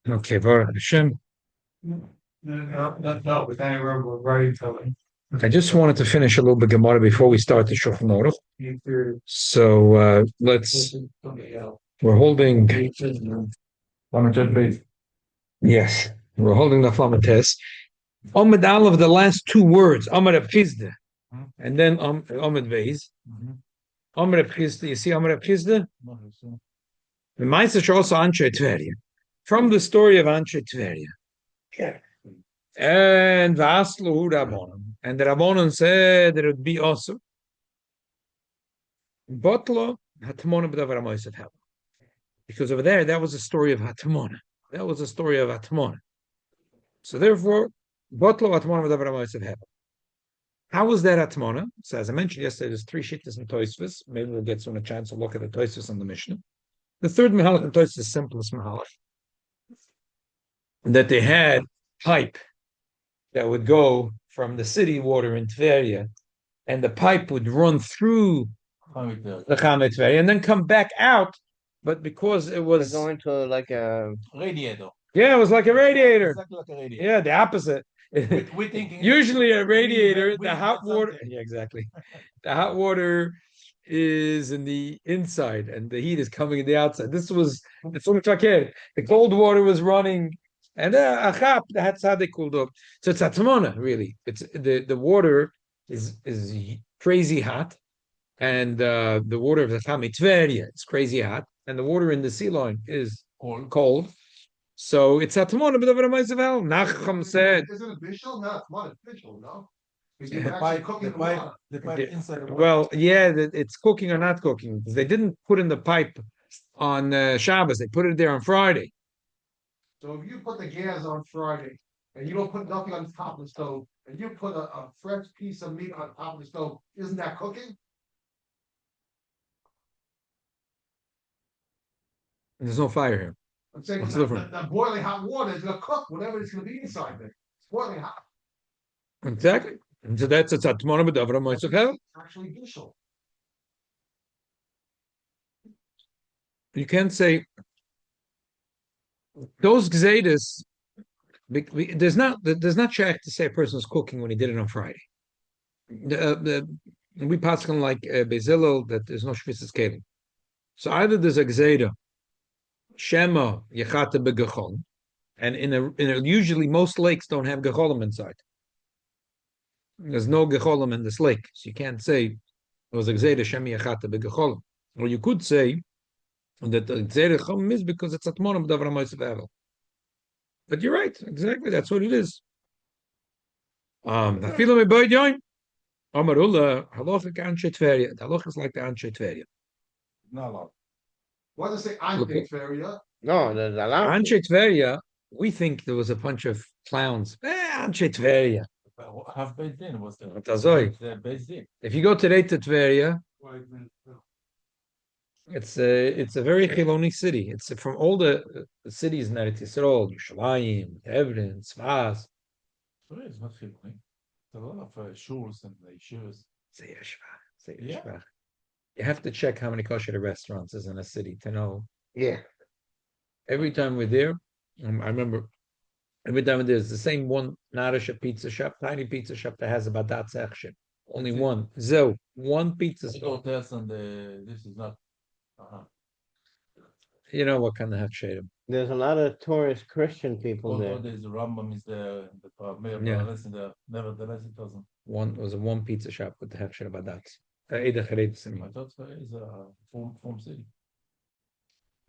Okay, Baruch Hashem. No, but anyway, we're ready to. I just wanted to finish a little bit Gemara before we start the Shulchan Aruch. So we're holding, yes, we're holding the Flamates. Amid all of the last two words, Amar Abchizda, and then Amid Veiz. Amar Abchizda, you see Amar Abchizda? The Meister also Anshe Tveria. From the story of Anshe Tveria. And Vaslu Rabbanon. And the Rabbanon said that it would be also Botlo Hatmona B'davar HaMoisav Haba. Because over there, that was a story of Hatmona. That was a story of Hatmona. So therefore, Botlo Hatmona B'davar HaMoisav Haba. How was that Hatmona? So as I mentioned yesterday, there's three shittas in Toisvis. Maybe we'll get soon a chance to look at the Toisvis on the Mishnah. The third Mahalach in Toisvis is the simplest Mahalach. That they had pipe that would go from the city water in Tveria, and the pipe would run through the Chamet Tveria and then come back out. But because it was going to like a Radiator. yeah, it was like a radiator. Exactly like a radiator. Yeah, the opposite. We're thinking Usually a radiator, we the need hot something. water. Yeah, exactly. The hot water is in the inside, and the heat is coming in the outside. This was the cold water was running, and achap. That's how they cooled up. So it's atmona, really. It's the water is crazy hot, and the water of the Chametveria is crazy hot, and the water in the sea line is cold. So it's atmona, but over Nachum said. Is it a bishul? No, it's not a bishul, no. The pipe inside the water. Well, yeah, it's cooking or not cooking. They didn't put in the pipe on Shabbos. They put it there on Friday. So if you put the gas on Friday and you don't put nothing on top of the stove, and you put a fresh piece of meat on top of the stove, isn't that cooking? There's no fire here. I'm saying What's the, different? the boiling hot water is gonna cook whatever is gonna be inside there. It's boiling hot. Exactly. And so that's it's atmona b'davra moisav. Actually bishul. You can't say those gzeidas. There's not check to say a person is cooking when he did it on Friday. We pass on like Bezillo that there's no shvitzes kelim. So either there's a gzeida shema yechata begachol, and in a usually most lakes don't have gecholim inside. There's no gecholim in this lake, so you can't say it was a gzeida shema yechata begecholim. Or you could say that the gzeida chom is because it's atmonim davar moisav. But you're right, exactly. That's what it is. Afilu me boy join. Amarullah halachic anshe Tveria. The halacha is like the anshe Tveria. Not allowed. Why does it say Ante Feria? no, there's a lot. Anshe Tveria, we think there was a bunch of clowns. Anshe Tveria. Half based in was the Tazoi. based in. If you go today to Tveria, it's a very Chiloni city. It's from all the cities in Eretz Yisrael, Yerushalayim, Hebron, Tzfas. So it's not filming. A lot of shuls and shoes. Zeir Shvach. You have to check how many kosher restaurants is in a city to know. Yeah. Every time we're there, I remember every time there's the same one Narisha pizza shop, tiny pizza shop that has about that section. Only one. One pizza shop. Hotels and this is not. You know what kind of shade. There's a lot of tourist Christian people Although there. there's a Rambam is there, the mayor Yeah. palace in there. Nevertheless, it doesn't. One was a one pizza shop with the hechsher about that. Either Charetz. I thought it's a form city.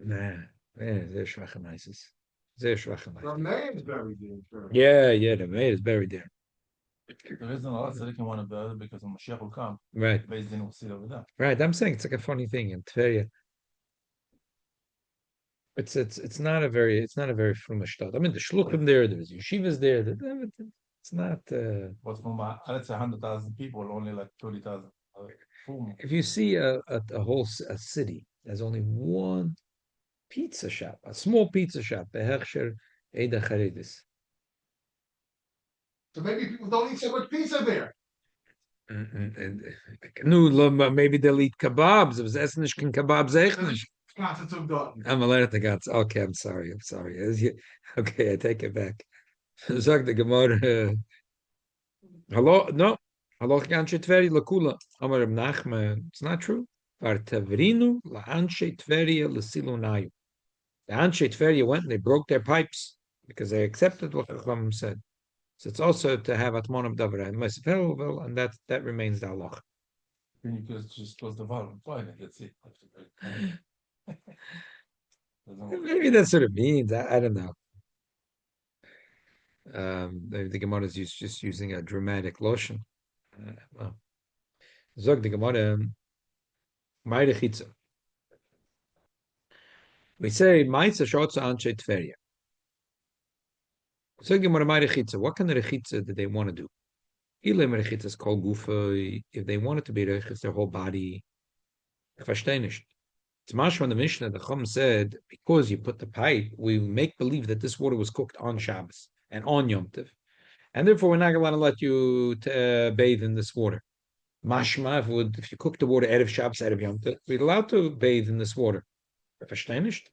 Nah, they're schwache meises. They're schwache The meises. name is very dangerous. Yeah, the maid is buried there. There isn't a lot that can want to build because Mashiach will come. Right, Based in will sit over there. right. I'm saying it's like a funny thing in Tveria. It's not a very frumish shtat. I mean, the shluchim there's yeshivas there. It's not. But from let's say 100,000 people, only like 30,000. If you see a whole city, there's only one pizza shop, a small pizza shop. The hechsher Eda Charedis. So maybe people don't eat so much pizza there. No, maybe they'll eat kebabs. If it's ethnish, can kebabs ethnish. Constitute done. I'm allergic to guts. Okay, I'm sorry. Okay, I take it back. Sagt the Gemara. Hello, no. Hello, Anshe Tveri Lakula. Amar Reb Nachman. It's not true. Vartavrinu la Anshe Tveri Lasilunayu. The Anshe Tveri went and they broke their pipes because they accepted what Chacham said. So it's also to have Atmonam Davra and Mesvel, and that remains the halach. Then you could just close the valve and fine, and that's it. Maybe that's what it means. I don't know. The Gemara is just using a dramatic lotion. Well, Zog the Gemara, Ma'ide Chitza. We say Ma'itza Shotza Anshe Tveria. Zog the Gemara Ma'ide Chitza. What kind of rechitza did they want to do? Ilem rechitza is called gufa. If they wanted to be rechitza their whole body, ich verstehe nicht. It's mashma on the Mishnah. The Chum said because you put the pipe, we make believe that this water was cooked on Shabbos and on Yom Tov, and therefore we're not going to let you bathe in this water. Mashma, if you cook the water out of Shabbos, out of Yom Tov, we're allowed to bathe in this water. Versteh nicht?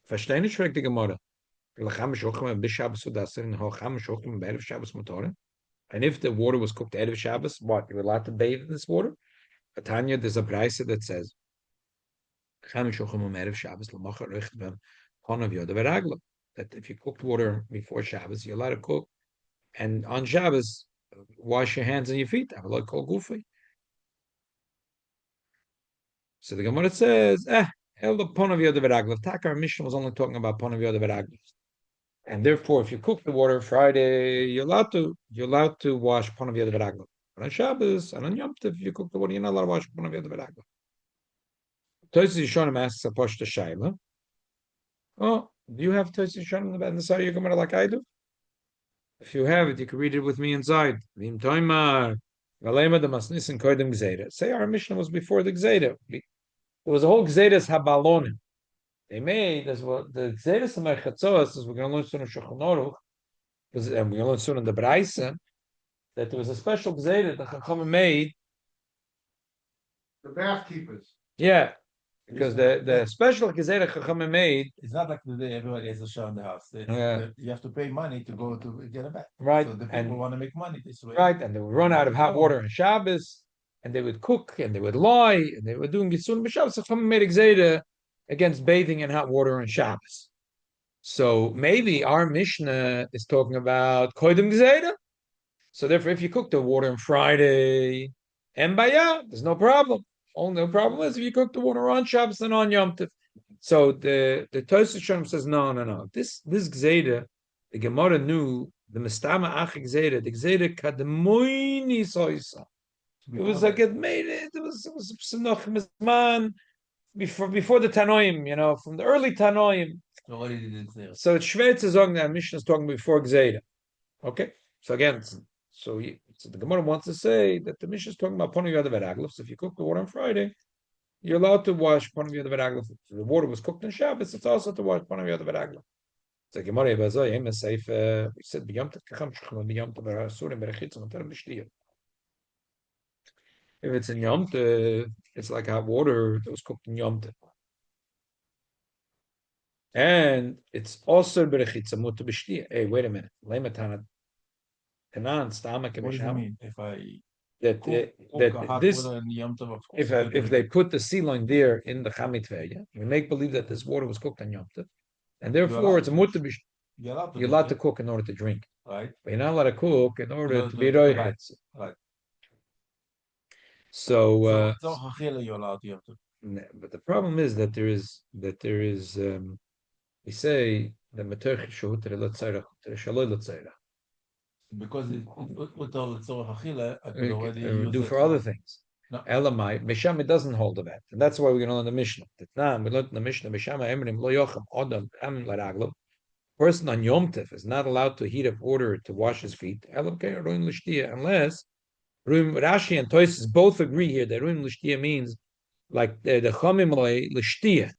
Versteh nicht, fragt die Gemara. And if the water was cooked out of Shabbos, what? You're allowed to bathe in this water? Tanya, there's a brisa that says, that if you cooked water before Shabbos, you're allowed to cook. And on Shabbos, wash your hands and your feet. Have a lot called gufi. So the Gemara says, El the pon of Yoda Veraglav. Takar Mishnah was only talking about pon of Yoda Veraglav. And therefore, if you cook the water Friday, you're allowed to wash pon of Yoda Veraglav. But on Shabbos and on Yom Tov, if you cook the water, you're not allowed to wash pon of Yoda Veraglav. Tosis Yishonim asks a poshta shayla. Oh, do you have Tosis Yishonim in the side of your Gemara like I do? If you have it, you can read it with me inside. Vim Toimar. Valema de Masnis and Kodim Gzeda. Say our Mishnah was before the Gzeda. There was a whole Gzedas Habalonim. They made as well the Gzedas of Merchatzos, as we're going to learn soon in Shulchan Aruch, and we're going to learn soon in the Braisa, that there was a special Gzeda that Chacham made. The bath keepers. Yeah, because the special Gzeda Chacham made. It's not like today everybody has a shower in the house. You have to pay money to go to get a bath. Right. So the people want to make money this way. Right, and they would run out of hot water on Shabbos, and they would cook, and they would lie, and they were doing Gisun b'Shabbos. So Chacham made a Gzeda against bathing in hot water on Shabbos. So maybe our Mishnah is talking about Kodim Gzeda. So therefore, if you cook the water on Friday and Baya, there's no problem. Only the problem is if you cook the water on Shabbos and on Yom Tov. So the Tosfos Shalom says no. This Gzeda, the Gemara knew the Mistama Ach Gzeda, the Gzeda Kademoini Soisa. It was like it made it. It was Sinoch Mizman before the Tanoim, from the early Tanoim. So it's schwer to say that Mishnah is talking before Gzeda. Okay, so again, so the Gemara wants to say that the Mishnah is talking about Ponu Yada Veraglav. So if you cook the water on Friday, you're allowed to wash Ponu Yada Veraglav. If the water was cooked on Shabbos, it's also to wash Ponu Yada Veraglav. So Gemara we said B'Yom Tov Kacham Shecham B'Yom Tov Asurim Berechitz Matar B'Shtiyah. If it's in Yom Tov, it's like hot water that was cooked in Yom Tov. And it's also berechitza muta b'shtia. Hey, wait a minute. Lematana tanan stomach. What does it mean? If I that this if they put the sea line there in the chamitveya, we make believe that this water was cooked on Yom Tov, and therefore it's a muta b'shtia. You're allowed to cook in order to drink, right? But you're not allowed to cook in order to be roichetz. Right. So you're allowed to. But the problem is that there is we say the materch shehut letzayra shaloi letzayra. Because with all the tzorach achila, I could already do for other things. No. Elamai Mesham it doesn't hold of that, and that's why we're going to learn the Mishnah. We learned in the Mishnah Mesham emrim lo yocham adam am laraglav. Person on Yom Tov is not allowed to heat up water to wash his feet. Unless Rashi and Tosfos both agree here that ruim l'shtia means like the chamim l'shtia.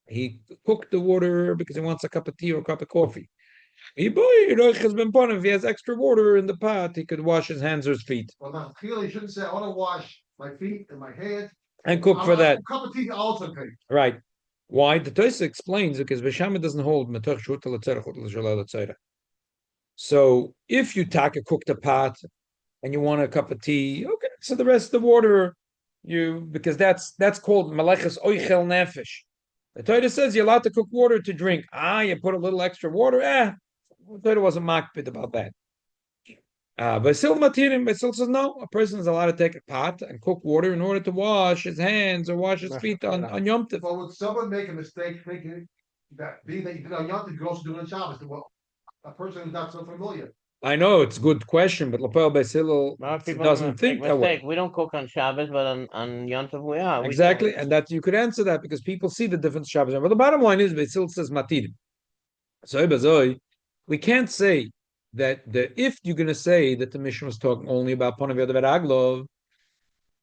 He cooked the water because he wants a cup of tea or a cup of coffee. If he has extra water in the pot, he could wash his hands or his feet. Well, now, clearly, you shouldn't say, I want to wash my feet and my head. And cook for that. A cup of tea also take. Right. Why? The Tosha explains because Beshama doesn't hold metoch shuta l'tzerach l'shalal l'tzerach. So if you cook the pot and you want a cup of tea, okay. So the rest of the water, because that's called maleches oichel nefesh. The Torah says you're allowed to cook water to drink. You put a little extra water. The Torah wasn't makpid about that. Basil Matirim, Basil says no, a person is allowed to take a pot and cook water in order to wash his hands or wash his feet on Yom Tov. Well, would someone make a mistake thinking that being that you did on Yom Tov, you could also do it on Shabbos? Well, a person who's not so familiar. I know it's a good question, but Lapel Basil doesn't think that way. We don't cook on Shabbos, but on Yom Tov we are. Exactly, and that you could answer that because people see the difference Shabbos. But the bottom line is Basil says Matirim. So we can't say that if you're going to say that the mission was talking only about Ponav Yod Aglov,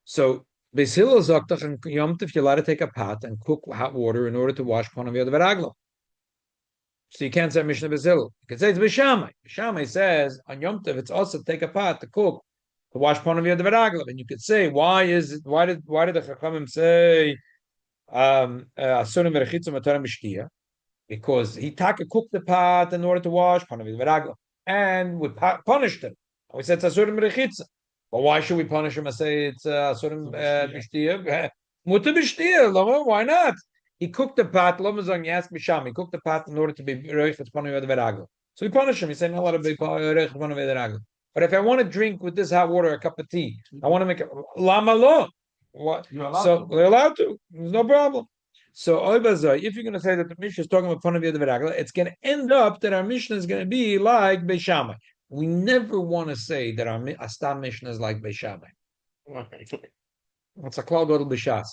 so Beis Hillel Zoktach and Yom Tov, you're allowed to take a pot and cook hot water in order to wash Ponav Yod Aglov. So you can't say Mishnah Beis Hillel. You can say it's Beishamai. Beishamai says on Yom Tov it's also take a pot to cook to wash Ponav Yod Aglov, and you could say why did the Chachamim say Asurim V'Rechitzim Atorah Mishtia? Because he cooked the pot in order to wash Panav V'Ragla, and we punished him. We said it's Asurim Rechitza. But why should we punish him and say it's Asurim B'Shtia? Mutter B'Shtia, why not? He cooked the pot, he asked Bisham, he cooked the pot in order to be Reichet Panav V'Ragla. So we punish him. He said, no, let it be Reichet Panav V'Ragla. But if I want to drink with this hot water a cup of tea, I want to make it Lama Lo. What? We're allowed to. There's no problem. So, if you're going to say that the Mishnah is talking about Ponav Yod V'Ragla, it's going to end up that our Mishnah is going to be like Beishamai. We never want to say that our Astam Mishnah is like Beishamai. It's a klal gadol b'shas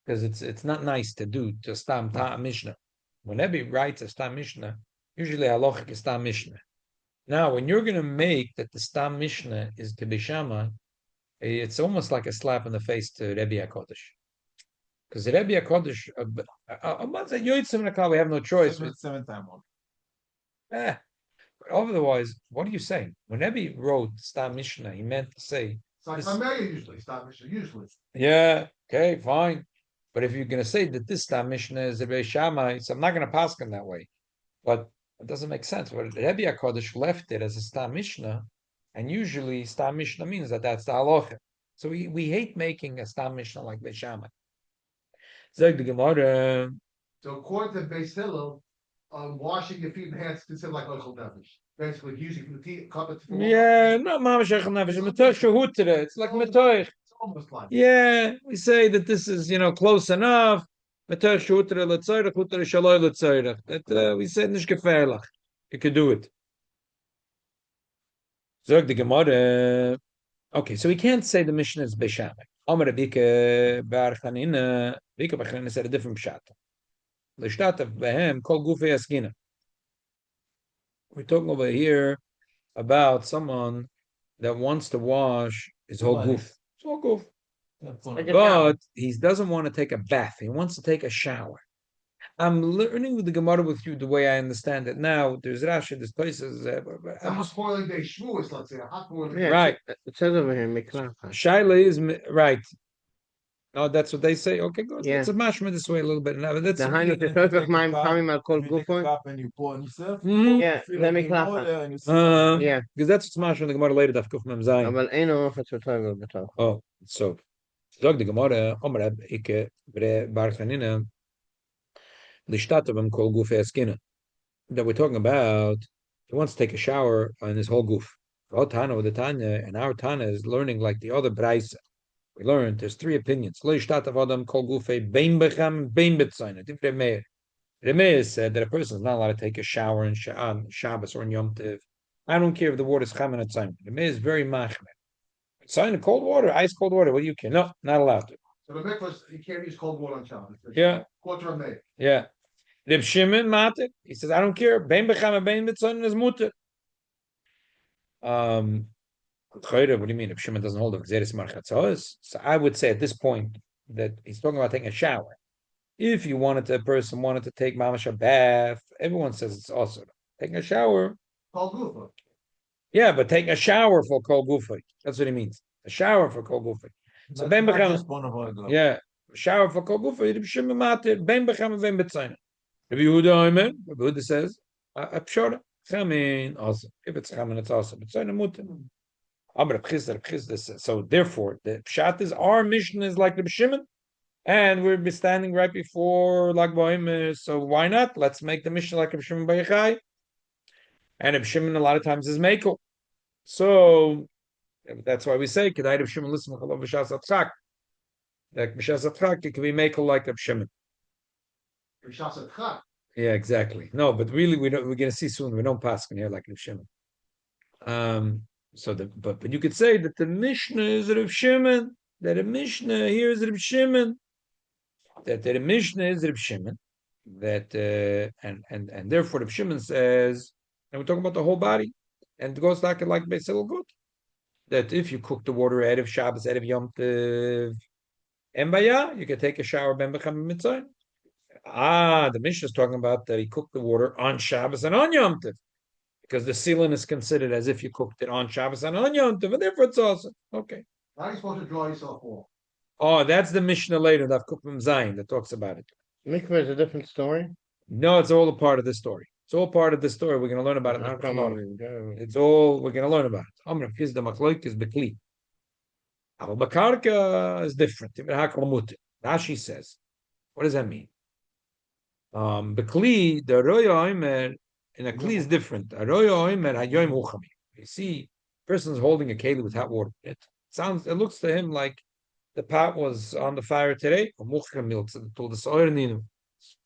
because it's not nice to do to Stam Ta Mishnah. When Rebbe writes a Stam Mishnah, usually halachic is Stam Mishnah. Now, when you're going to make that the Stam Mishnah is to Beishamai, it's almost like a slap in the face to Rebbe HaKodesh. Because Rebbe HaKodesh, we have no choice. Seventh time one. But otherwise, what are you saying? When Rebbe wrote Stam Mishnah, he meant to say. It's like Samaria usually, stop Mishnah, usually. Yeah, okay, fine. But if you're going to say that this Stam Mishnah is a Shammai, so I'm not going to pass him that way. But it doesn't make sense. But Rebbe HaKodesh left it as a Stam Mishnah, and usually Stam Mishnah means that that's the halacha. So we hate making a Stam Mishnah like Beis Shammai. Zog the Gemara. So according to Beis Hillel, washing your feet and hands is considered like oichel nefesh. Basically, using the tea cup of Yeah, not mamash oichel nefesh. Metoch shehutere. It's like metoch. It's almost like. Yeah, we say that this is close enough. Metoch shehutere letzorach, hutere shaloi letzorach. That we say nish gefährlich. You could do it. Zog the Gemara. Okay, so we can't say the Mishnah is Beishamai. Amar Bika Bar Chanina. Bika Bar Chanina said a different pshat. L'shtat of Behem Kol Gufei Askina. We're talking over here about someone that wants to wash his whole goof. His whole goof. But he doesn't want to take a bath. He wants to take a shower. I'm learning with the Gemara with you the way I understand it now. There's Rashi, there's places. Hot boiling day shvuos, let's say. A hot boiling Yeah, right. It says over here, Miklapa. Shaila is right. No, that's what they say. Okay, good. Yeah. It's a mashma this way a little bit. Now, that's The Heinrich is Shofech Mayim Kamim Al Kol Gufon. And you pour on yourself. Yeah, let me clap. Yeah. Because that's what's mashma the Gemara later. Daf Kuf Mem Zayin. Aber Eino Ofetz V'Toivel B'Toch. Oh, so Zog the Gemara. Omer Reb Ike Bre Bar Chanina. L'shtat of him Kol Gufei Askina. That we're talking about. He wants to take a shower on his whole goof. Our Tana with the Tanya, and our Tana is learning like the other Braisa. We learned there's three opinions. L'shtat of Adam Kol Gufei Bein Bechem Bein B'Tzayna. Different Meir. Remeir said that a person is not allowed to take a shower on Shabbos or on Yom Tov. I don't care if the water is chamen at time. Remeir is very machmer. Sign cold water, ice cold water. What do you care? No, not allowed to. So the mikvah, you can't use cold water on Shabbos. Yeah. Quarter of May. Yeah. Reb Shimon matir. He says, I don't care. Bein b'cham and bein b'tzon is mutter. What do you mean? Reb Shimon doesn't hold of Gzeres Marchatzos. So I would say at this point that he's talking about taking a shower. If you a person wanted to take mamash a bath, everyone says it's also taking a shower. Kol gufa. Yeah, but taking a shower for kol gufay. That's what he means. A shower for kol gufay. So ben b'cham. Just one of our gloves. Yeah, shower for kol gufa, Reb Shimon matir, ben bechem ben betzayna. Reb Yehuda Omer, Reb Yehuda says, a pshora, chamin also. If it's chamin, it's also betzayna mutter. So therefore, the pshat is our mission is like Reb Shimon, and we're standing right before Lag BaOmer. So why not? Let's make the mission like Reb Shimon Bar Yochai. And Reb Shimon a lot of times is mekel. So that's why we say Kedai Reb Shimon listen to B'Shas Atchak. Like B'Shas Atchak, it can be mekel like Reb Shimon. Yeah, exactly. No, but really, we're going to see soon. We don't pass in here like Reb Shimon. But you could say that the Mishnah is Reb Shimon. That the Mishnah here is Reb Shimon. That the Mishnah is Reb Shimon. That and therefore Reb Shimon says, and we're talking about the whole body, and it goes like Beis Hillel good. That if you cook the water out of Shabbos, out of Yom Tov, Embaya, you can take a shower Ben B'Cham Mitzvah. The Mishnah is talking about that he cooked the water on Shabbos and on Yom Tov, because the sealing is considered as if you cooked it on Shabbos and on Yom Tov, and therefore it's also okay. How are you supposed to draw yourself off? Oh, that's the Mishnah later, that Kufim Zayin, that talks about it. Mikveh is a different story. No, it's all a part of the story. It's all part of the story. We're going to learn about it. It's all we're going to learn about it. Amr Kiz the Machloik is Bekli. Al Bakarka is different. Rashi says, what does that mean? Bekli, the Roya Oimer, in a Kli is different. A Roya Oimer Hayoim Uchami. You see, person's holding a keli with hot water. It looks to him like the pot was on the fire today,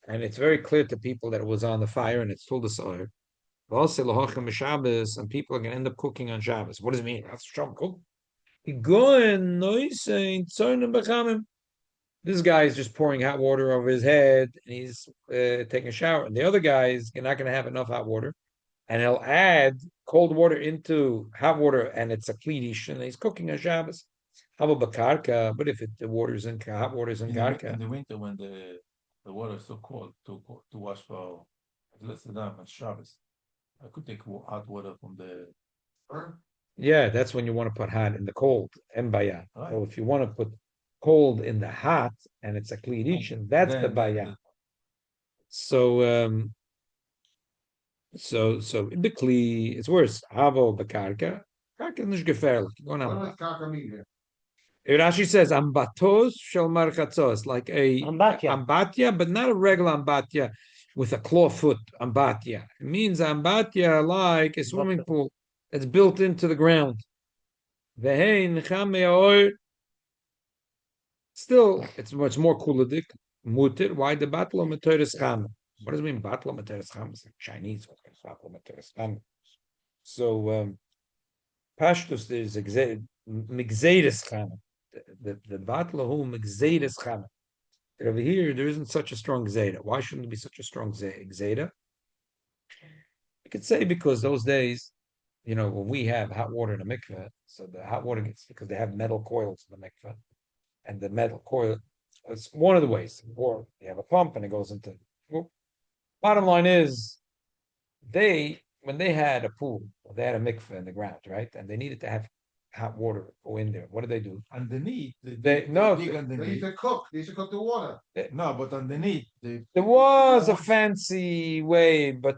and it's very clear to people that it was on the fire and it's told the soil. And people are going to end up cooking on Shabbos. What does it mean? That's Shabbos cook. This guy is just pouring hot water over his head and he's taking a shower. And the other guy is not going to have enough hot water, and he'll add cold water into hot water, and it's a klidish, and he's cooking on Shabbos. How about bakarka? But if the water's in hot water's in karka. In the winter, when the water is so cold to wash for, let's say that on Shabbos, I could take hot water from the. Yeah, that's when you want to put hot in the cold. Embaya. Right. So if you want to put cold in the hot and it's a klidish, and that's the baya. So in the kli, it's worse. Havo bakarka. Karka is not gefährlich. What does karka mean here? Rashi says ambatos shel marchatzos, like a ambatya, but not a regular ambatya with a claw foot ambatya. It means ambatya like a swimming pool that's built into the ground. Still, it's much more kuladik mutir. Why the battle of materis cham? What does it mean battle of materis cham? It's like Chinese. So Pashtus is migzedis cham. The battle of whom Xeda Chana. Over here, there isn't such a strong Xeda. Why shouldn't there be such a strong Xeda? You could say because those days, when we have hot water in a mikveh, so the hot water gets, because they have metal coils in the mikveh, and the metal coil is one of the ways. Or you have a pump and it goes into. Well, bottom line is, when they had a pool, they had a mikveh in the ground, right, and they needed to have hot water go in there. What do they do? Underneath. They used to cook. They used to cook the water. No, but underneath. There was a fancy way, but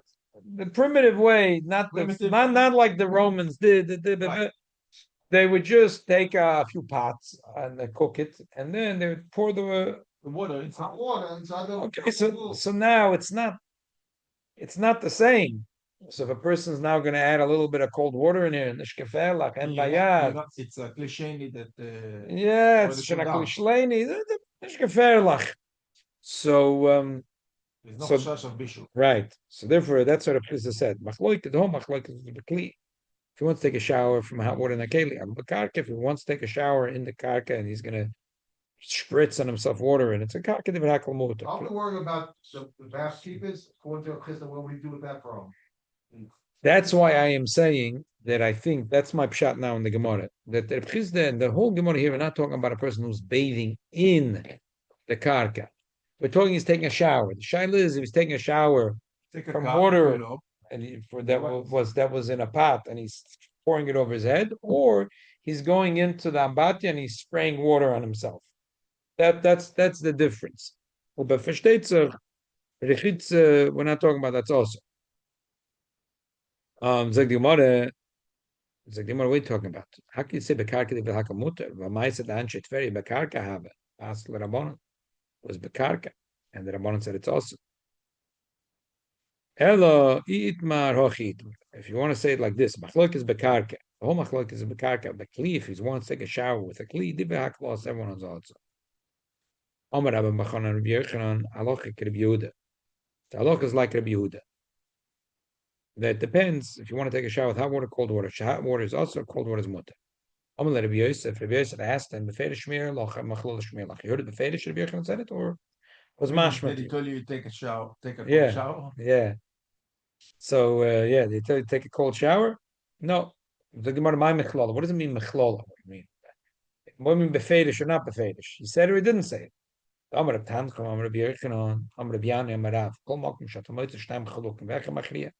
the primitive way, not like the Romans did. They would just take a few pots and they cook it, and then they would pour the water inside. Okay, so now it's not the same. So if a person's now going to add a little bit of cold water in here, and it's a klisheni that. It's klisheni. So there's no chash of bishul. Right. So therefore, that's what a priest said. If he wants to take a shower from hot water in the keli, if he wants to take a shower in the karka and he's going to spritz on himself water, and it's a karka different hakol. I'll be worried about the bath keepers. According to a chista, what do we do with that problem? That's why I am saying that I think that's my pshat now in the Gemara. That the Chizda and the whole Gemara here, we're not talking about a person who's bathing in the karka. We're talking he's taking a shower. The shaila is if he's taking a shower from water, and that was in a pot, and he's pouring it over his head, or he's going into the ambatya and he's spraying water on himself. That's the difference. But versteht sich, we're not talking about that's also. Sagt die Gemara, what are we talking about? How can you say bekarka de hakamuter? V'mai said the anshet very bekarka have it. Ask the Rabbanon. It was bekarka, and the Rabbanon said it's also. Elo itmar hochi itmar. If you want to say it like this, machlok is bekarka. The whole machlok is bekarka. The kli, if he wants to take a shower with a kli, dibe haklos, everyone's also. Amar Rabbi Machanan Rabbi Yochanan, halacha Rabbi Yehuda. The halacha is like Rabbi Yehuda. That depends if you want to take a shower with hot water, cold water. Hot water is also, cold water is mutter. Amar Rabbi Yosef asked him, "Befeir shmir loch machlol shmir loch." You heard the befeir Rabbi Yochanan said it, or was mashma? Did he tell you take a shower? Take a Yeah. cold shower? Yeah. So they tell you to take a cold shower. No, the Gemara my mechlala. What does it mean mechlala? What do you mean? What do you mean befeirish or not befeirish? He said it or he didn't say it. Amar Reb Tanchum, Amar Reb Yochanan, Amar Reb Yana, Amar Rav. Kol makom shatamoyt shtam chalukim ve'echa machriya.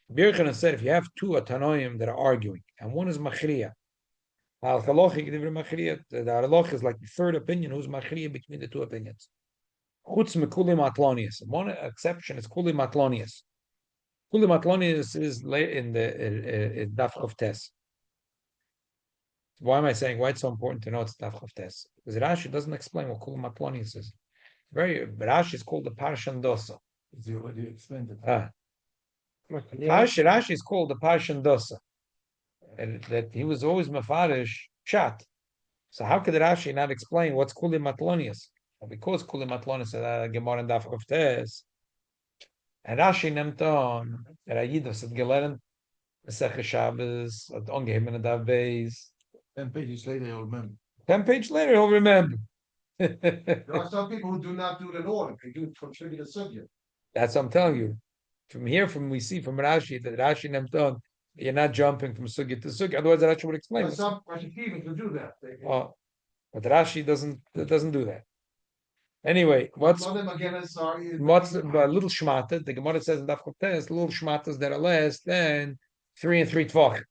Reb Yochanan said if you have two atanoim that are arguing and one is machriya, al chalochi gedivrei machriya. The halacha is like the third opinion who's machriya between the two opinions. Chutz mekuli matlonius. One exception is kuli matlonius. Kuli matlonius is in the daf of tes. Why am I saying why it's so important to know it's daf of tes? Because Rashi doesn't explain what kuli matlonius is. Rashi is called the Parshan Dosa. You already explained it. Rashi is called the Parshan Dosa. And that he was always mafarish chat. So how could Rashi not explain what's kuli matlonius? Well, because kuli matlonius is a Gemara and daf of tes. And Rashi nimmt on that Ayidus had gelernt Masech Shabbos at ongeheben and Davbeis. 10 pages later, you'll remember. 10 pages later, he'll remember. There are some people who do not do it in order. They do it from Shivya to Sugya. That's what I'm telling you. We see from Rashi that Rashi nimmt on, you're not jumping from Sugya to Sugya. Otherwise, Rashi would explain But it. some Rashi even can do that. But Rashi doesn't do that. Anyway, what's a little shmata? The Gemara says in Daf Chotes, little shmatas that are less than 3 and 3 tvach.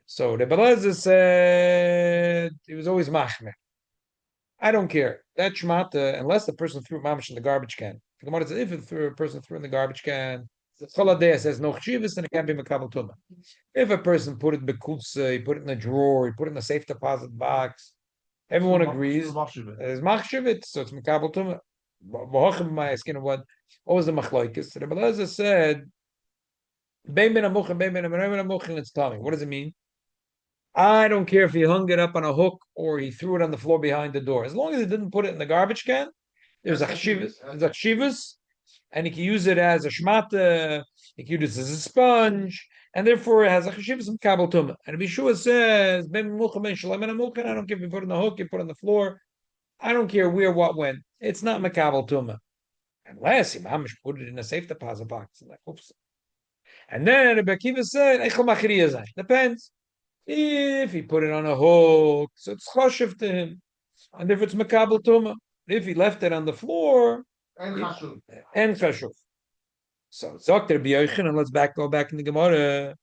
So the Belezer said he was always machmer. I don't care that shmata unless the person threw mamish in the garbage can. The Gemara says if a person threw in the garbage can, Choladea says no chivas and it can't be makabel tuma. If a person put it in the kutsa, he put it in a drawer, he put it in a safe deposit box. Everyone agrees. It's machshavit, so it's makabel tuma. What was the machlokes? The Belezer said, "Bein ben amuchin, bein ben amuchin." It's tummy. What does it mean? I don't care if he hung it up on a hook or he threw it on the floor behind the door. As long as he didn't put it in the garbage can, there's a chshivas, and he can use it as a shmata. He can use it as a sponge, and therefore it has a chshivas and kabel tuma. And Yeshua says, "Ben amuchin, ben shalom, ben amuchin." I don't care if you put it on the hook, you put it on the floor. I don't care where, what, when. It's not makabel tuma, unless he mamish put it in a safe deposit box. Like, oops. And then Rebbe Akiva said, depends. If he put it on a hook, so it's choshev to him. And if it's makabel tuma, if he left it on the floor, And chashuv. and chashuv. So Zokter B'yoichin, and let's go back in the Gemara.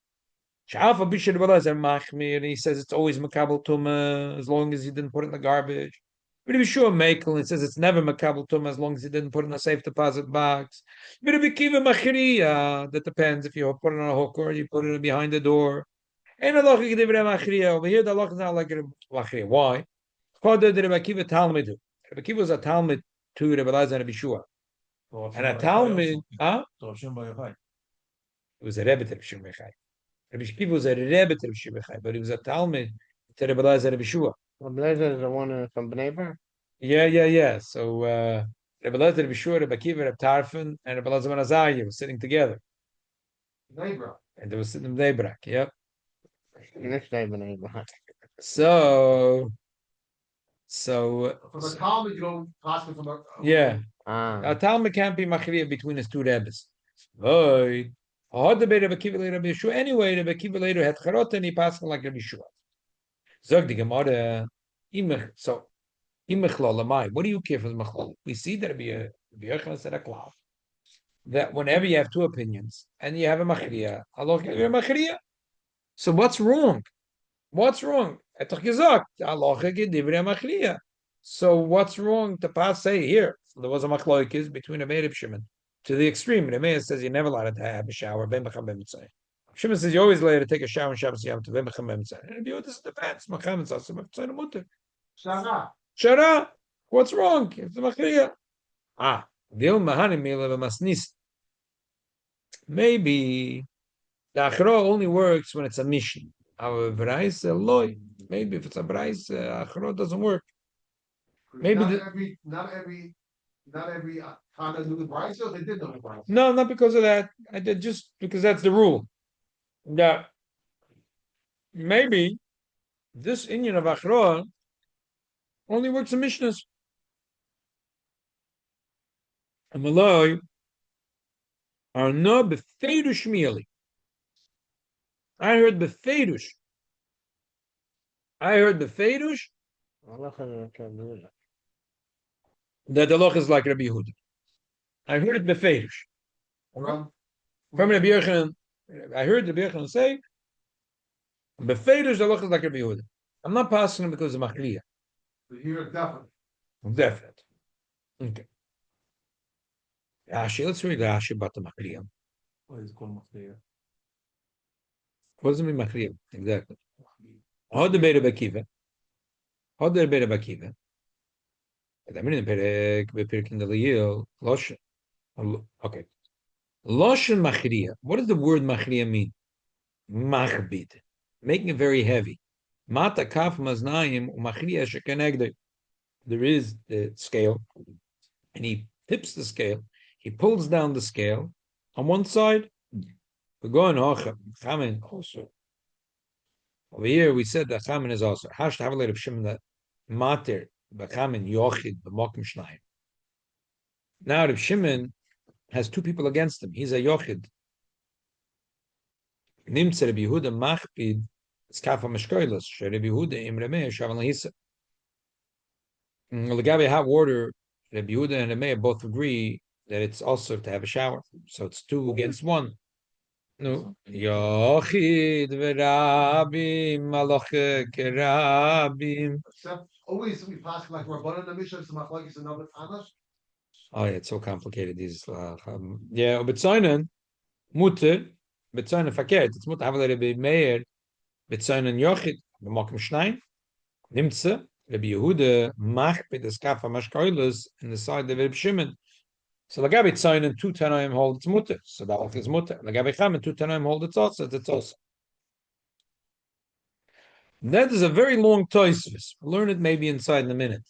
Sha'afa b'shir b'lazer machmir, and he says it's always makabel tuma as long as he didn't put it in the garbage. But if you sure Mekel, it says it's never makabel tuma as long as he didn't put it in a safe deposit box. But if you kiva machriya, that depends if you put it on a hook or you put it behind the door. And Allah over here, the Allah is not like machriya. Why? Because the Rebbe Akiva Talmud. Rebbe Akiva was a Talmud to Rebbe Elazar and Rebbe Shua. And a Talmud, it was a Rebbe to Rebbe Shimon Bechai. Rebbe Akiva was a Rebbe to Rebbe Shimon Bechai, but he was a Talmud to Rebbe Elazar and Rebbe Shua. Blazer is the one from Bnei Brak? Yeah. So Rebbe Elazar, Rebbe Shua, Rebbe Akiva, Rebbe Tarfon, and Rebbe Elazar ben Azariah were sitting together. Neighbor. And they were sitting in Bnei Brak, yep. Next day Bnei Brak. So From a Talmud, you don't pass it from a. yeah. Ah. A Talmud can't be machriya between his two Rebbes. Right. Anyway, Rebbe Akiva later had charot and he passed like Rebbe Shua. Zog the Gemara. So, what do you care for the machlol? We see that Rebbe Yochanan said a klav that whenever you have two opinions and you have a machriya, Allah give you a machriya. So what's wrong? What's wrong? Etoch gesagt, Allah give divrei machriya. So what's wrong to pass say here? There was a machloikis between a Reb Shimon to the extreme. Remeir says you're never allowed to have a shower. Shimon says you're always allowed to take a shower in Shabbos Yom Tov. And if this depends. Shana. Shara, what's wrong? It's the machriya. Dil mahani mila v'masnis. Maybe the achro only works when it's a mission. Our brais loy. Maybe if it's a brais, achro doesn't work. Maybe Not every time they do the bride sales, they did do the bride. No, not because of that. I did just because that's the rule. That maybe this Indian of achro only works in mishnahs. And Malay are no befeidush mieli. I heard befeidush. That the loch is like Rabbi Yehuda. I heard it befeidush. From Rabbi Yochanan, I heard Rabbi Yochanan say befeidush the loch is like Rabbi Yehuda. I'm not passing him because of machliya. Here, definitely. Definite. Okay. Rashi, let's read Rashi about the machliya. What is called machliya? What does it mean machliya? Exactly. How the Beir Bakiva? How the Beir Bakiva? I mean, in Perek in the Liyil, Loshen. Okay. Loshen machriya. What does the word machriya mean? Machbid. Making it very heavy. Mata kaf maznayim umachriya shekenegde. There is the scale, and he tips the scale. He pulls down the scale. On one side, we're going hocha. Chamin also. Over here, we said that chamin is also. Hash to have a little shim that mater b'chamin yochid b'mokim shnayim. Now, Reb Shimon has two people against him. He's a yochid. Nimtze Reb Yehuda machpid skafa meshkoilas. Reb Yehuda im Remei shavan lahisa. Legabe hot water, Reb Yehuda and Remei both agree that it's also to have a shower. So it's two against one. No, yochid v'rabim maloche kerabim. Except always we pass like Rabbanan in the Mishnah, some machlokes another Tanash. Oh, yeah, it's so complicated. These, yeah, betzoinen muter, betzoinen verkehrt. It's muter have Rabbi Meir, betzoinen yochid, b'mokim shnayim. Nimtze, Rabbi Yehuda mach b'des kafa mashkoilus in the side of Rabbi Shimon. So lagabi betzoinen two tanoim hold its muter. So that is muter. Lagabi chamen two tanoim hold its also. It's also. That is a very long toisvis. We'll learn it maybe inside in a minute.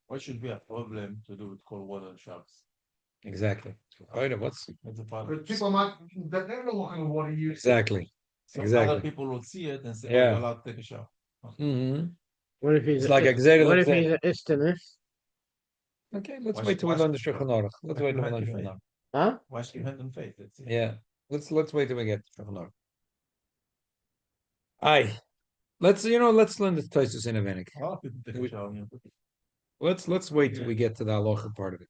What should be a problem to do with cold water on Shabbos? Exactly. What's What's the problem? But people might, they don't know what kind of water you use. exactly? So Exactly. other people will see it and say, Yeah. "Oh, you're allowed to take a shower." Mm-hmm. What if he's It's like exactly. what if he's an istinus? Okay, let's Wash- wait till we wash- learn the Shulchan Aruch. Let's wash wait till your we learn hand Shulchan and Aruch. Huh? Wash your hand and face. That's it. Yeah, let's wait till we get to Shulchan Aruch. Aye, let's learn the Tosfos in a minute. A lot of people take a shower. Let's wait till we get to the halacha part of it.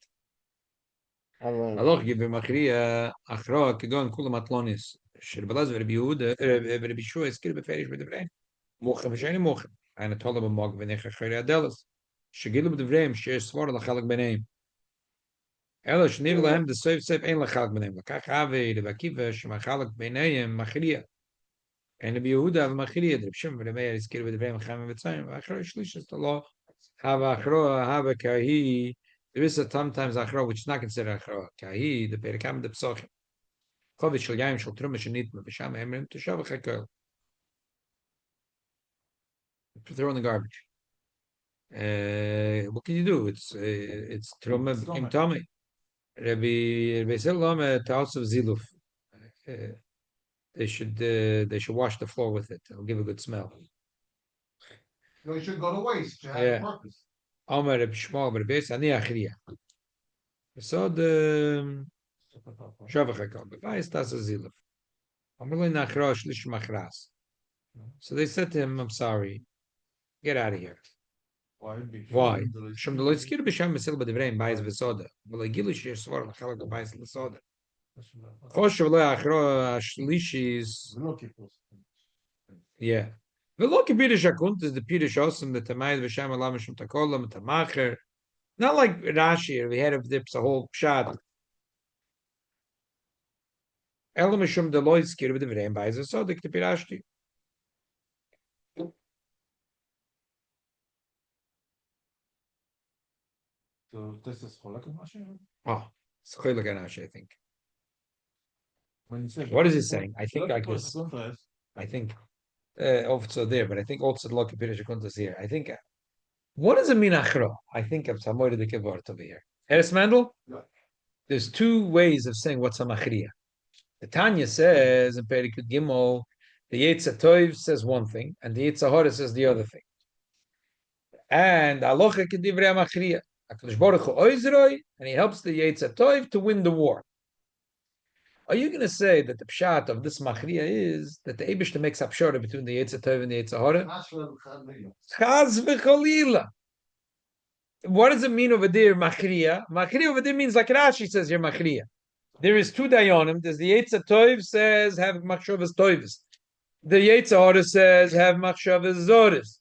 I'll Halacha give machriya achra kegon kulam atlonis. Shirbalaz Rabbi Yehuda Rabbi Shua is kirbe ferish with the brain. Mochem v'sheni mochem. Eine tolle b'mog v'nech achri adelas. Shegilu b'devreim she'es svar lachalak b'neim. Ela shnir lahem the seif ein lachalak b'neim. Lakach ave the bakiva shemachalak b'neim machriya. And Rabbi Yehuda v'machriya. Rabbi Shimon v'Reb Meir is kirbe devreim chayim v'tzayim. Achra shlish is the law. Have achra have a kahi. There is sometimes achra which is not considered achra. Kahi the perikam the psochim. Chovish shel yayim shel truma shenitma v'sham emrim teshav v'chakoil. Throw in the garbage. What can you do? It's truma became tummy. Rabbi Zillam taos of ziluf. They should wash the floor with it. It'll give a good smell. You know, you should go to waste. You have Yeah. a purpose. Omer Rabbi Shmuel Rabbi Beis ani achriya. So the shavachakol. B'vayis tas ziluf. Amalei nachra shlish machras. So they said to him, "I'm sorry, get out of here." Why? Shem lo itzkir b'shem mesil b'divreim bayis v'soda. V'lo gilu sheyesh svar l'chalak b'bayis l'soda. Choshev lo achro ashlishis. Yeah. V'lo k'pirush akunt is the pirush osam the tamayid v'shem alam shem takolam tamacher. Not like Rashi, we had a whole pshat. Elam mishum delois kir v'devrei b'ayz sodik the pirashti. So this is cholak in Rashi? Oh, it's chiluk and Rashi, I think. When you say What is he saying? I think like Because this. the contrast, I think also there, but I think also the Loki Pirish Kuntas here. I think what does it mean achro? I think of Samoy the Kibort over here. Eres Mandel? Yeah. There's two ways of saying what's a machriya. The Tanya says in Perikut Gimel, the Yetzer Tov says one thing, and the Yetzer Hara says the other thing. And Alocha Kedivrei Machriya. HaKadosh Baruch Hu Oizroi, and he helps the Yetzer Tov to win the war. Are you going to say that the pshat of this machriya is that the Eibushter makes up shorter between the Yetzer Tov and the Yetzer Hara? Chaz v'chalila. What does it mean over there, machriya? Machriya over there means like Rashi says here, machriya. There is two dayanim. There's the Yetzer Tov says have machshavas toivas. The Yetzer Hara says have machshavas zoris.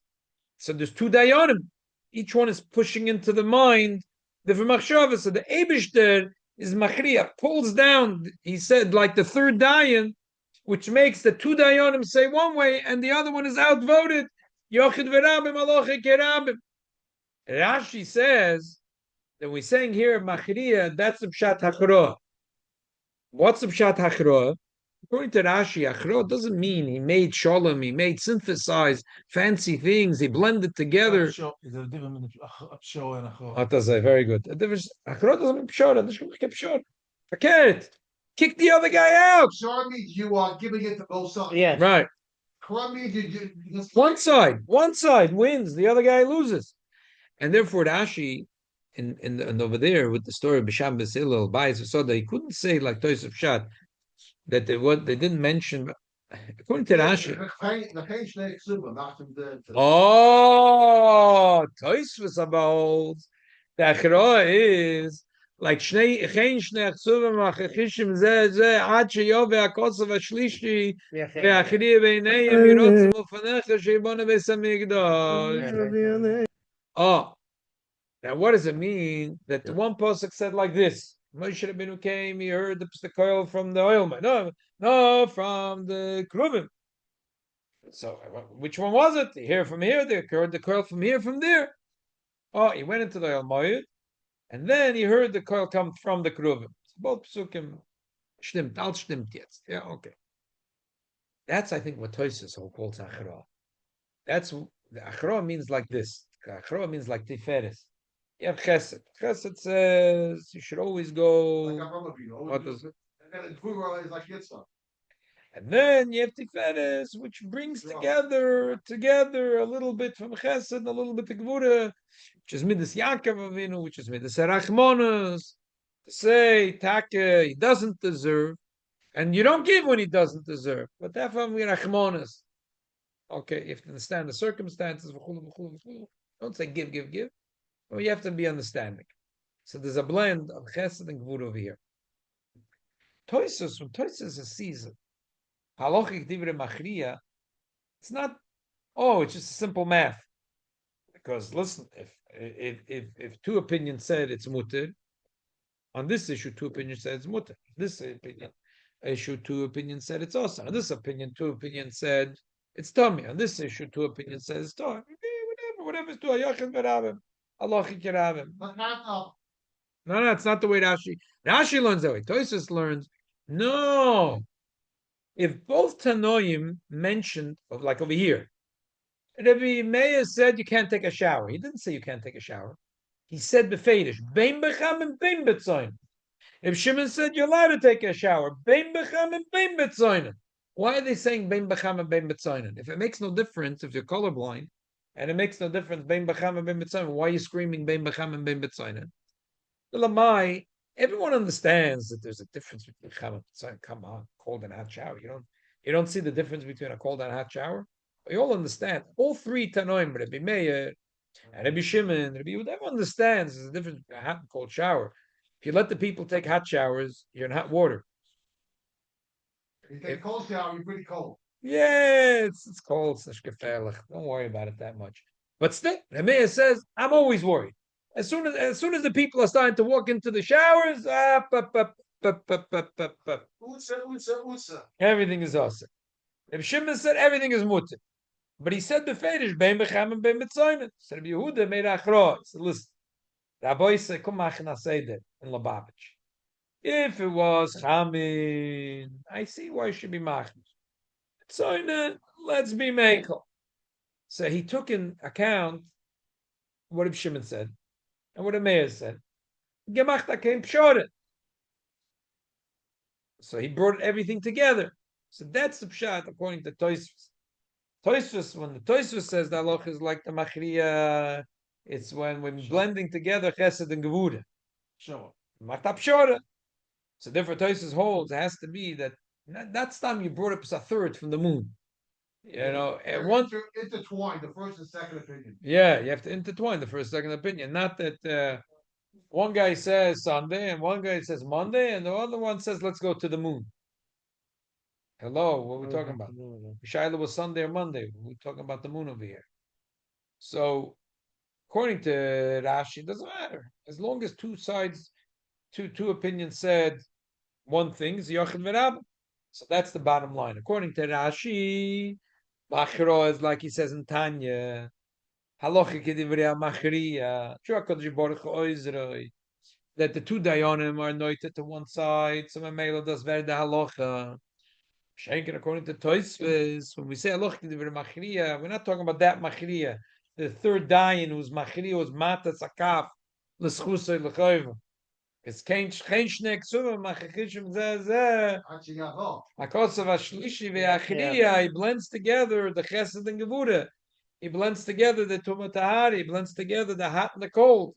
So there's two dayanim. Each one is pushing into the mind the machshavas. So the Eibushter is machriya, pulls down, he said, like the third dayan, which makes the two dayanim say one way and the other one is outvoted. Yochid v'rabim aloche kerabim. Rashi says that we're saying here machriya, that's the pshat hachroah. What's the pshat hachroah? According to Rashi, hachroah doesn't mean he made shalom, he made synthesized fancy things, he blended together. is a different show and a That is very good. Hachroah doesn't mean pshor, das ist kein pshor. Verkehrt. Kick the other guy out. Pshar means you are giving it to both sides. Yes. Right. Kara means you One side wins, the other guy loses. And therefore Rashi and over there with the story of Bisham Basilil, Bayis Soda, he couldn't say like Tosef Shat that they didn't mention according to Rashi. Oh, Tosfos about the Achra is like Shnei Chen Shnei Achsuvim Achachishim Ze Ad Sheyov Ve'Akosov Ashlishi Ve'Achri Beinayim Yirotzim Ufanecha Sheibona Beis Hamikdash. Oh, now what does it mean that the one pasuk said like this? Moshe Rabbeinu came, he heard the coil from the oil man. No, from the Kruvim. So which one was it? He heard from here, they heard the coil from here, from there. Oh, he went into the oil Moed, and then he heard the coil come from the Kruvim. So both psukim stimmt, all stimmt jetzt. Yeah, okay. That's I think what Tosis calls Achra. That's the Achra means like this. Achra means like Tiferes. You have Chesed. Chesed says you should always go. What is it? And then Tvura is like Yitzhak. And then you have Tiferes, which brings together a little bit from Chesed, a little bit of Gvura, which is Midas Yaakov Avinu, which is Midas Rachmanos. To say Taka he doesn't deserve, and you don't give when he doesn't deserve. But therefore, Rachmanos. Okay, you have to understand the circumstances. Don't say give. Well, you have to be understanding. So there's a blend of Chesed and Gvur over here. Toisus, when Toisus is season, Halachic Divrei Machriya, it's not. Oh, it's just simple math. Because listen, if two opinions said it's mutter, on this issue two opinions said it's mutter. This issue two opinions said it's also. On this opinion two opinions said it's tummy. On this issue two opinions said it's tummy. Whatever it's to Ayachid Berabim. Allah Kiravim. No, it's not the way Rashi learns that way. Tosis learns, no. If both Tanoim mentioned, like over here, Rabbi Meir said you can't take a shower. He didn't say you can't take a shower. He said befedish, bein becham and bein betzoin. If Shimon said you're allowed to take a shower, bein becham and bein betzoin. Why are they saying bein becham and bein betzoin? If it makes no difference, if you're colorblind, and it makes no difference, bein b'cham and bein b'tzoinen. Why are you screaming bein b'cham and bein b'tzoinen? Lamai, everyone understands that there's a difference between b'cham and b'tzoinen. Come on, cold and hot shower. You don't see the difference between a cold and hot shower? We all understand. All three Tanoim, Rabbi Meir, and Rabbi Shimon, Rabbi Yehuda, everyone understands there's a difference between a hot and cold shower. If you let the people take hot showers, you're in hot water. If you take a cold shower, you're pretty cold. Yeah, it's cold, it's nicht gefährlich. Don't worry about it that much. But still, the mayor says, I'm always worried. As soon as the people are starting to walk into the showers, everything is awesome. Reb Shimon said everything is mutter. But he said beferish, bein bechem and bein betzoymen. So Reb Yehuda made achro. He said, listen, Rabbi said, come machen a seder in Lubavitch. If it was chamin, I see why it should be machen. So let's be mekel. So he took in account what Reb Shimon said and what the mayor said. Gemachta came pshoret. So he brought everything together. So that's the pshat according to Tosfos. Tosfos, when the Tosfos says the halacha is like the machriya, it's when we're blending together chesed and gevura. Sure. Machta pshoret. So therefore Tosfos holds it has to be that that's time you brought up a third from the moon. You know, at one intertwined the first and second opinion. Yeah, you have to intertwine the first, second opinion. Not that one guy says Sunday and one guy says Monday and the other one says let's go to the moon. Hello, what are we talking about? Shaila was Sunday or Monday. We're talking about the moon over here. So, according to Rashi, it doesn't matter as long as two sides, two opinions said one thing. Yochid v'Rab. So that's the bottom line. According to Rashi, Machro is like he says in Tanya. Halacha kedivrei machriya. Shakadosh Baruch Hu oizroi. That the two dayanim are anointed to one side. So Mamela does very the halacha. Shenkin according to Tosfos, when we say halacha kedivrei machriya, we're not talking about that machriya. The third dayan whose machriya was matas akaf l'schusay l'chayva. It's kein shnei ksuva machachishim zeh. Akosav ashlishi ve'achriya. He blends together the chesed and gevura. He blends together the tumatahari. He blends together the hot and the cold.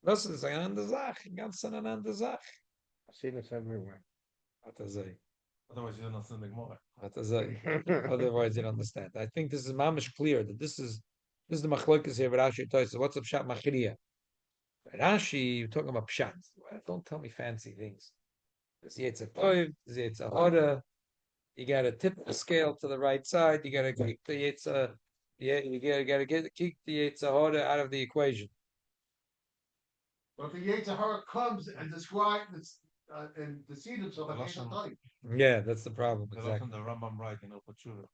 Das ist eine andere Sache. Ganz eine andere Sache. I see this everywhere. What is it? Otherwise, you don't understand the Gemara. What is it? Otherwise, you don't understand. I think this is mamish clear that this is the machlokes here. Rashi tells us what's a pshat machriya. Rashi, you're talking about pshat. Well, don't tell me fancy things. There's yetzer toiv, there's yetzer hora. You got to tip the scale to the right side. You got to keep the yetzer. Yeah, you got to keep the yetzer hora out of the equation. But if the Yetzer Hara comes and describe this and deceive himself, I can't tell you. Yeah, that's the problem. The Exactly. the Rambam right in Opachura.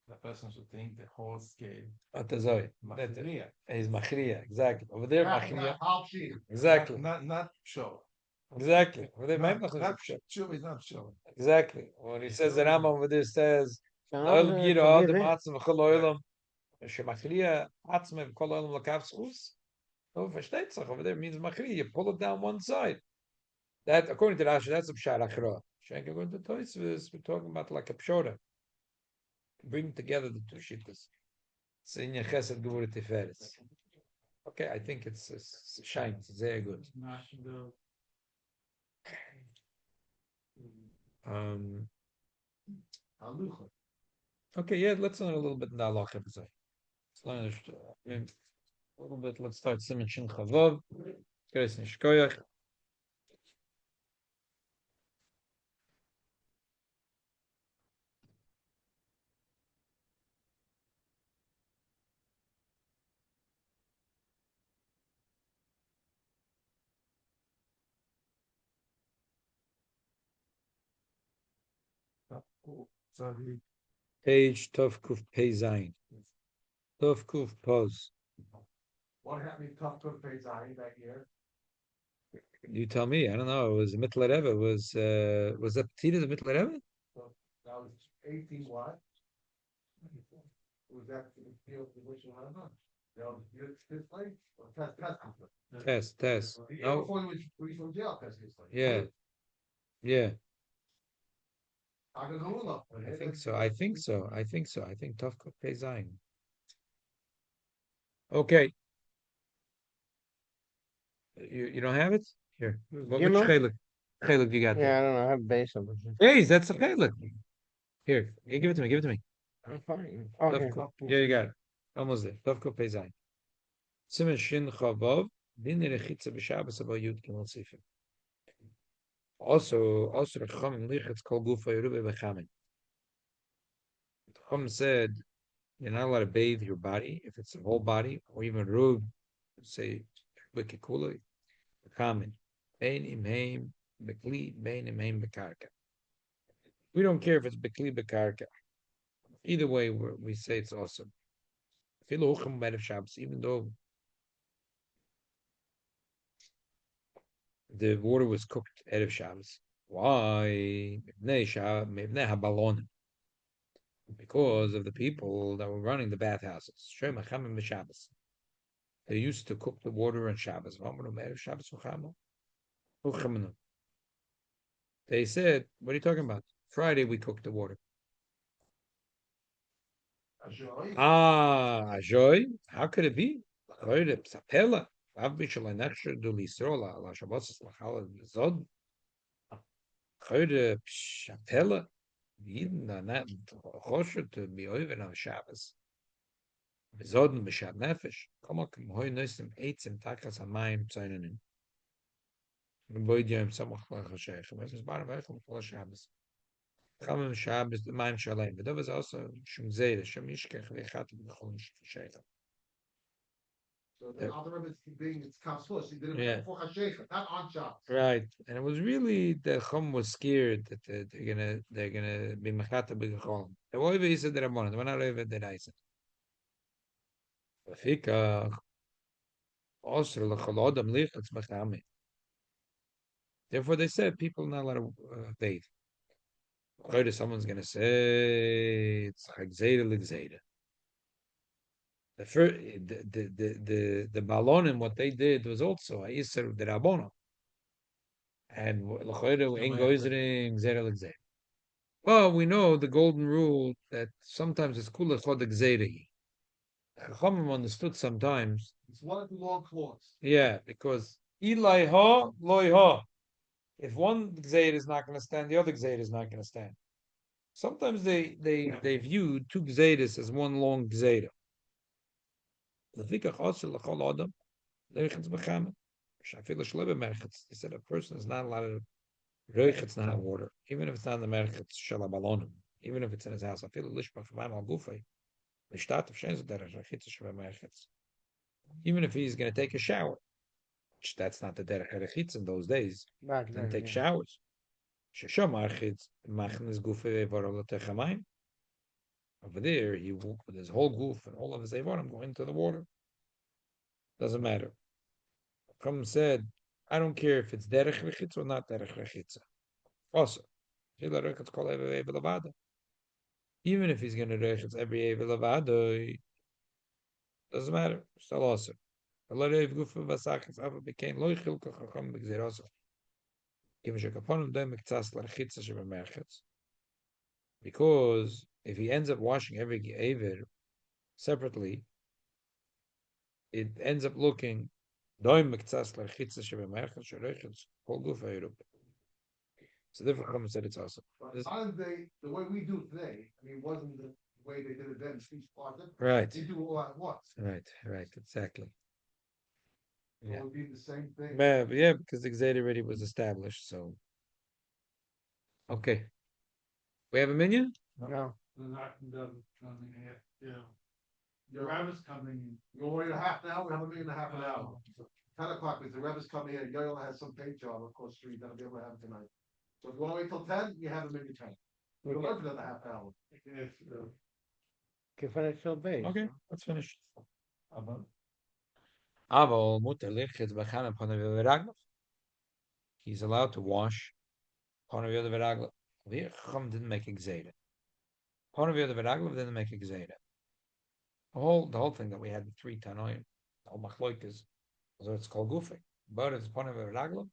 The person should think the whole scale. Atazoi. Machriya. Is machriya. Exactly. Over there, Half machriya. half sheet. Exactly. Not sure. Exactly. Over there, Not sure. sure is not sure. Exactly. When he says the Rambam over there says, Forgive it. no, versteht sich. Over there means machriya. You pull it down one side. That, according to Rashi, that's a pshat achra. Shenka going to Tosfos, we're talking about like a pshora. Bring together the two shittas. Sinya chesed gevura tiferes. Okay, I think it's shines. It's very good. Okay, yeah, let's learn a little bit in the halacha. Let's learn a little bit. Let's start Siman Shin Chavav. Geres Nishkoyach. Page Tov Kuf Pei Zayin. Tov Kuf Pos. What happened in Tough Good Phase that year? You tell me. I don't know. It was Mitler Rebbe. Was that Tita the Mitler Rebbe? So that was 18 what? Was that the field position? I don't know. That was his place or test. Test. No. Before he was from jail, test his place. Yeah. Yeah. I can go up. I think so. I think Tov Kuf Pei Zayin. Okay. You don't have it? Here. Which You know? chelik? Chelik you got Yeah, there? I don't know. I have base of it. Hey, that's a chelik. Here, give it to me. Give it to me. I'm fine. Okay. Yeah, you got it. Almost there. Tov Kuf Pei Zayin. Siman Shin Chavav. Din Rechitza b'Shabbos about Yud Gimel Sifim. Also the Chachamim Lichitz Kol Gufa Yerubei B'Chamin. Chum said you're not allowed to bathe your body if it's a whole body or even rub, say, wikikula, common. Bein imheim bekli, bein imheim bekarka. We don't care if it's bekli bekarka. Either way, we say it's awesome. Even though the water was cooked Erev Shabbos. Why? Because of the people that were running the bathhouses. They used to cook the water on Shabbos. They said, what are you talking about? Friday we cooked the water. Ajoy? How could it be? Sapela. Sapela. Jeden not kosher to be over on Shabbos. Bezoden b'shat nefesh. Komak hoy noisem eitzim takas hamayim tzoynenim. Boyd yom samach lachashech. Was is bar vaychel kol Shabbos. Chamim Shabbos the mayim shalem. But that was also shum zayde shum yishkech v'echat b'chol shaycha. So the other Rebbe is being it's kapsush. He did it Yeah. before Hashecha, not on Shabbos. Right, and it was really the Chum was scared that they're gonna be mechata b'gechol. The way he said the Rabbanon, the one I read that I said. Lefika osr l'chol adam lichatz mechame. Therefore, they said people are not allowed to bathe. Later, someone's going to say it's chagzeda l'gzeda. The first, the ballonim, what they did was also a iser of the rabbono, and later in goizering zera l'gzeda. Well, we know the golden rule that sometimes it's kula chod gzeda. Chachamim understood sometimes. It's one of the long clause. Yeah, because ilai ha loy ha. If one gzeir is not going to stand, the other gzeir is not going to stand. Sometimes they view two gzeiras as one long gzeira. They said a person is not allowed to reichitz not water, even if it's not in the merchitz shalabalonim, even if it's in his house. Even if he's going to take a shower, which that's not the derech herechitz in those days. Back Then then, take yeah. showers. Over there, he walked with his whole goof and all of his evarim go into the water. Doesn't matter. Come said, I don't care if it's derech rechitza or not derech rechitza. Also, even if he's going to rechitz every evel doesn't matter. Still also. Because if he ends up washing every Aver separately, it ends up looking so therefore Chum said it's awesome. But modern day, the way we do it today, I mean, it wasn't the way they did it then. Each part of it. Right. They do all at once. Right, exactly. So it would be the same thing. Yeah, because the Xavier already was established, so okay. We have a minion? No. Your Rebbe's coming. You want to wait a half an hour? We have a minute and a half an hour. 10 o'clock because the Rebbe's coming in. Yoel has some paint job across the street that'll be able to have tonight. So if you want to wait till 10, you have a minute 10. We'll wait for another half hour. Can finish till base. Okay, let's finish. Aval mutter lichitz b'chana panav v'raglav. He's allowed to wash panav v'raglav. The Chacham didn't make a gzeira. Panav v'raglav didn't make a gzeira. The whole thing that we had the 3 tanoim, the whole machloikas, so it's called gufik. But it's panav v'raglav,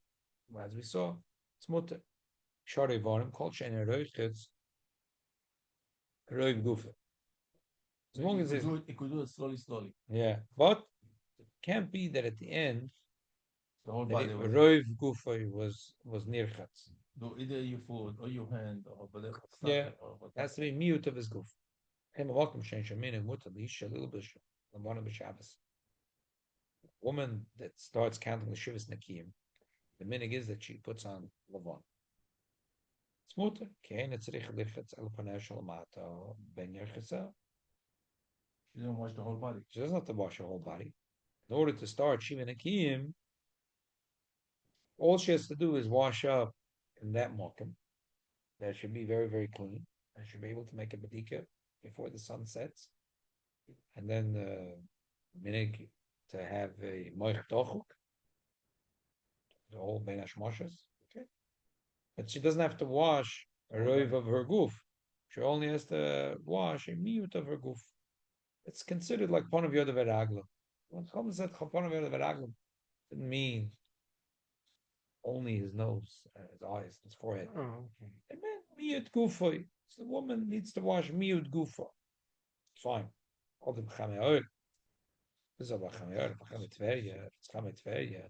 as we saw, it's mutter. Shari varim called shein roichitz roiv gufik. As long as it could do it slowly. yeah, but it can't be that at the end The whole body was roiv gufay was nirchatz. do either your foot or your hand or whatever. Yeah, has to be mute of his goof. Him welcome change a minute mutter lisha little bit one of the Shabbos. Woman that starts counting the shivas nakim, the minig is that she puts on lavon. It's mutter. Kein tzrich lichetz el panei shalamato ben yerchesa. She didn't wash the whole body. She doesn't have to wash her whole body. In order to start Shiva Nekiyim, all she has to do is wash up in that mokum. That should be very, very clean. And she'll be able to make a bedika before the sun sets. And then minig to have a moich tochuk, the whole ben hashmoshes. Okay, but she doesn't have to wash a roiv of her goof. She only has to wash a miut of her goof. It's considered like pon of yodav eraglim. When Chum said pon of yodav eraglim, didn't mean only his nose, his eyes, his forehead. Oh, okay. It meant miut gufa. So the woman needs to wash miut gufa. Fine. All the b'chamei oil. This is about b'chamei oil. B'chamei tverya. It's b'chamei tverya.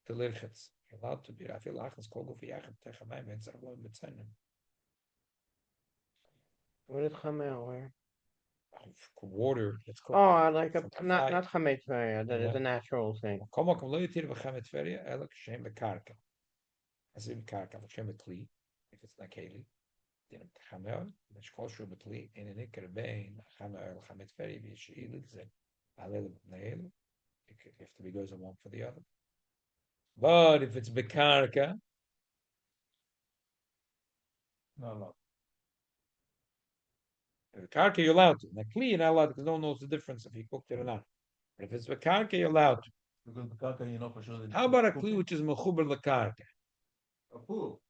The lirchetz. You're allowed to be. I feel like it's called gufa yachem techamei means I'm going to What is chamel where? water. It's called. Oh, like a From not fire. not chametveria. That is Yeah. a natural thing. Come on, lo yitir b'chamei tverya. Elok shem bekarka. As in karka, shem bekli. If it's not keli. Then b'chamei oil. It's called shu bekli. In an ikar bein b'chamei oil b'chamei tverya b'yishil zeh. Alel b'neil. If the goes on one for the other. But if it's bekarka, No, no. bekarka you're allowed to. Now, kli you're not allowed because no one knows the difference if you cooked it or not. But if it's bekarka, you're allowed to. Because the kaka, you know for sure that. How about a kli which is mechuber lekarka? A pool.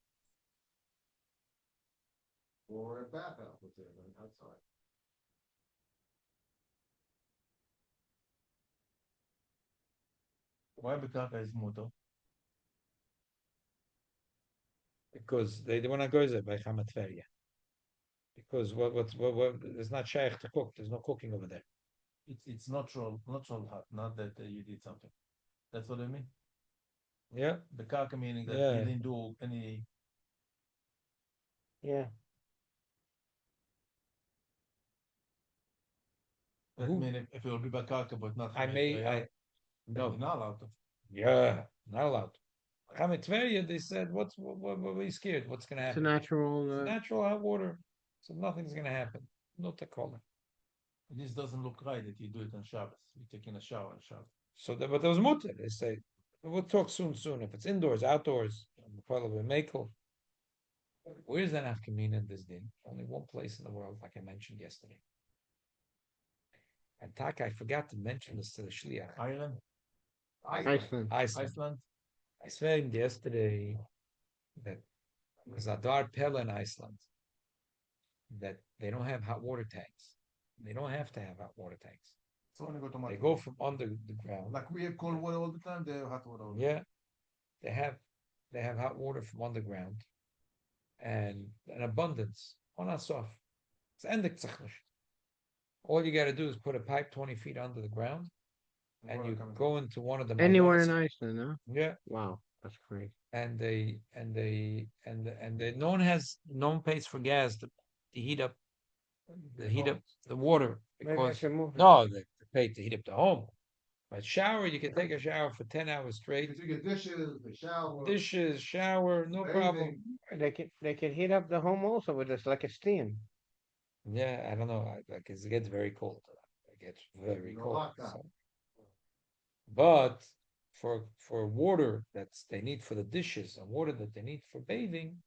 Or a bathhouse, what's there, outside. Why the kaka is muto? Because they want to go there by chamatveria. Because what it's not shaykh to cook. There's no cooking over there. It's natural hot, not that you did something. That's what I mean. Yeah, The kaka meaning that Yeah. you didn't do any. Yeah. That Who- mean if it will be bakaka, but not. I may. No, No. you're not allowed to. Yeah, not allowed. Chamatveria, they said, what are you scared? What's going to It's a happen? natural. It's natural hot water, so nothing's going to happen. No takola. This doesn't look right that you do it on Shabbos. You're taking a shower on Shabbos. So, but there was mutter. They say we'll talk soon. If it's indoors, outdoors, probably makel. Where's that afkamina in this din? Only one place in the world, like I mentioned yesterday. And Taka, I forgot to mention this to the shliach. Ireland, Iceland. Iceland. I said yesterday that there's a Adar Pella in Iceland that they don't have hot water tanks. They don't have to have hot water tanks. So only go to They Moscow. go from under the ground. Like we have cold water all the time. They have hot water all the Yeah, they have hot water from underground, and an abundance. On us off. It's endlich tzachlish. All you got to do is put a pipe 20 feet under the ground, and Water you coming go into one of the Anywhere in mailboxes. Iceland, huh? Yeah, Wow, that's great. and no one pays for gas to heat up the water Maybe I because should move it. no, they pay to heat up the home. But shower, you can take a shower for 10 hours straight. You do your dishes, the shower. Dishes, shower, no problem. bathing. They can heat up the home also with just like a steam. Yeah, I don't know. Because it gets very cold. It gets very No cold. lockdown. So. But for water that's they need for the dishes and water that they need for bathing,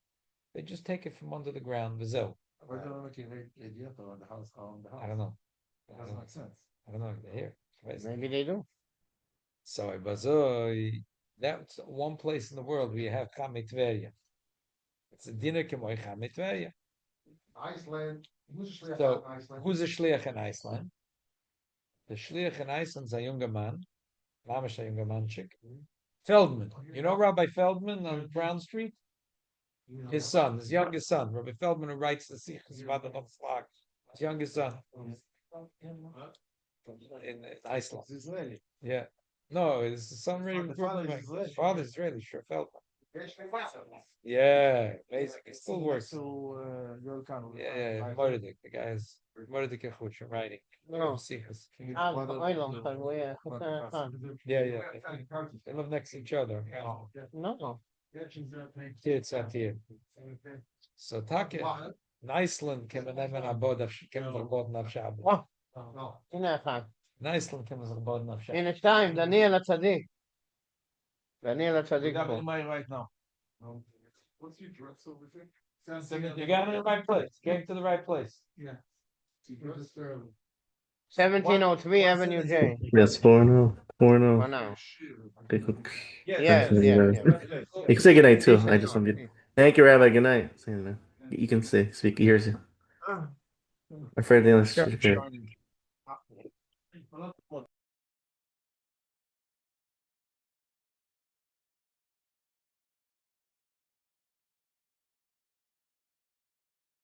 they just take it from under the ground. Vizel. Why don't I make a radiator on the house? I don't know. It doesn't make sense. I don't know. Here. Maybe they do. So that's one place in the world where you have chametveria. It's a dinner kemoy chametveria. Iceland. Who's a shliach So in Iceland? who's a shliach in Iceland? The shliach in Iceland is a younger man, mamish a younger man chick. Feldman. You know Rabbi Feldman on Brown Street? His son, his youngest son, Rabbi Feldman, who writes the Sichos Vadan of Slag. His youngest son in Iceland. It's Israeli. Yeah. No, his son really The father is Israeli. his father's Israeli, sure, Feldman. Yes, Yeah, basically, still works. So you're kind of. Yeah, Moedik, the guy is Moedik Echuch writing. No. Sichos. Yeah, yeah. They live next to each other. No. Here it's out here. So Take, Niceland came and then abod of came abod of Shabbos. Oh, No. הנה אחד. Niceland came abod of Shabbos. הנה שתיים, דניאל הצדיק. דניאל We הצדיק got פה. in my right now. What's your dress over there? You got it in the right place. Getting to the right place. Yeah. You dress early. 1703 Avenue J. Yes, 4-0. 4-0. For now. Okay, cool. Yes, Thanks, yes, guys. yes. You can say goodnight too. Sí, I just señor, wanted. sí. Thank you, Rabbi. Good night. Say, you know, you can say, speak. He hears you. Ah. My friend Daniel. Shining